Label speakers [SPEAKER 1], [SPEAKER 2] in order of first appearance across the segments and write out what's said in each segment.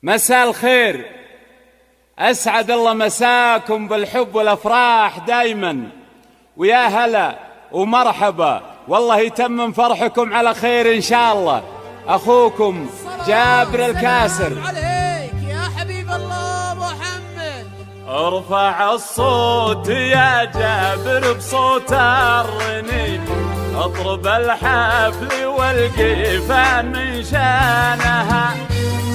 [SPEAKER 1] مساء الخير، أسعد الله مساكم بالحب والأفراح دايما، ويا هلا ومرحبا، والله يتمم فرحكم على خير إن شاء الله. أخوكم جابر الكاسر.
[SPEAKER 2] عليك يا حبيب الله محمد.
[SPEAKER 1] ارفع الصوت يا جابر بصوت الرنين، اطرب الحفل والقيفان من شانها،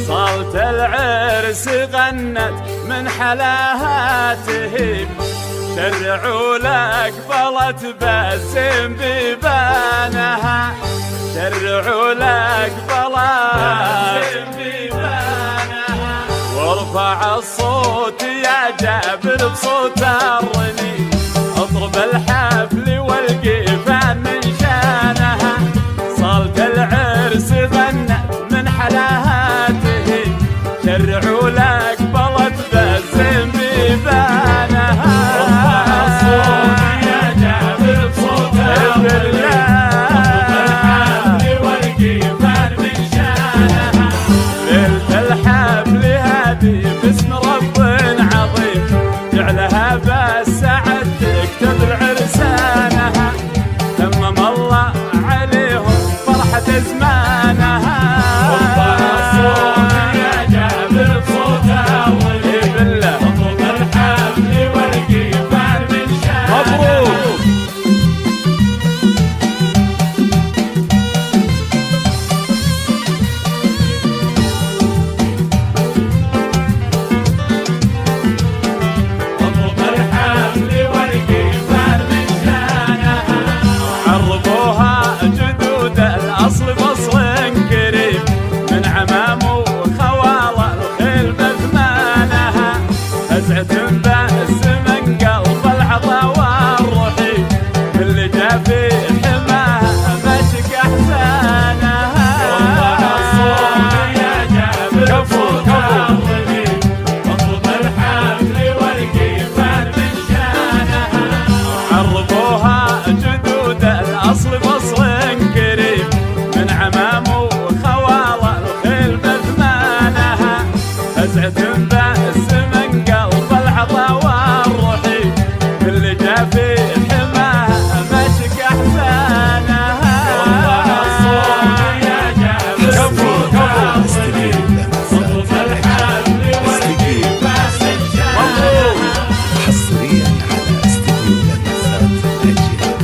[SPEAKER 1] صالة العرس غنت من حلاها تهيب، شرعوا لك بلت بسم بيبانها، شرعوا لك بلت بيبانها. وارفع الصوت يا جابر بصوت الرنين، اطرب الحفل والقيفان من شانها، صالة العرس غنت من حلاها تهيب، شرعوا لك بلت بسم بيبانها. ارفع الصوت يا جابر بصوت الرنين، اطرب الحفل والقيفان من شانها، ليلة الحفل هذه باسم رب عظيم، جعلها بالسعد تكتب العرسانها، تمم الله عليهم فرحة زمانها. ارفع الصوت يا جابر بصوت الرنين، بالله اطرب الحفل والقيفان من شانها. مبروك. الأصل فصل كريم من عمام وخوال الخيل بثمانها، فزعة بأس من قلب العطا والرحيم، اللي جا في حماها مشك أحزانها. ارفع الصوت يا جابر بصوت الرنين، اطرب الحفل والقيفان من شانها، عرفوها جدود الأصل فصل كريم من عمام وخوال الخيل بثمانها، فزعة بأس من قلب العطا والرحيم، اللي جا في حماها مشك أحزانها. ارفع الصوت يا جابر بصوت الرنين، اطرب الحفل والقيفان من شانها.
[SPEAKER 3] حصريا على استديو لمسات الأجيال،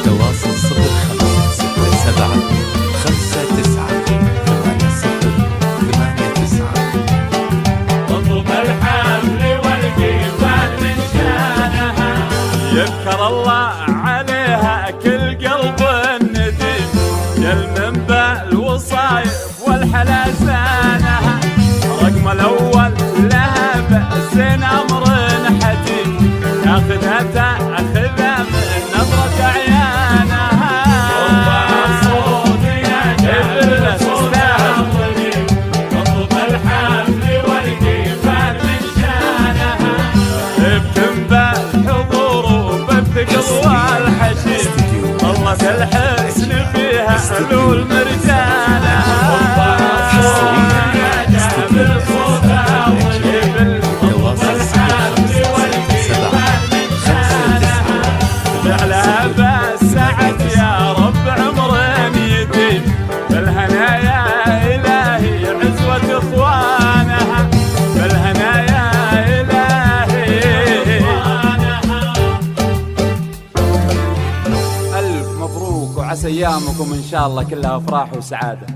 [SPEAKER 3] تواصل 0567 598089.
[SPEAKER 1] اطرب الحفل والقيفان من شانها، يذكر الله عليها كل قلب نديم، جل من بالوصايف والحلا زانها، رقم الأول لها بأس أمر حتيم، تاخذها تاخذها من نظرة عيانها. ارفع الصوت يا جابر بصوت الرنين، اطرب الحفل والقيفان من شانها، بتنبى الحضور وبالثقل والحشيم، الله الحسن فيها حلول مرجانها. ارفع الصوت يا جابر بصوت الرنين، اطرب الحفل والقيفان من شانها، جعلها بالسعد يا رب عمر يديم، بالهنايا إلهي عزوة إخوانها، بالهنايا إلهي إخوانها. ألف مبروك، وعسى أيامكم إن شاء الله كلها أفراح وسعادة.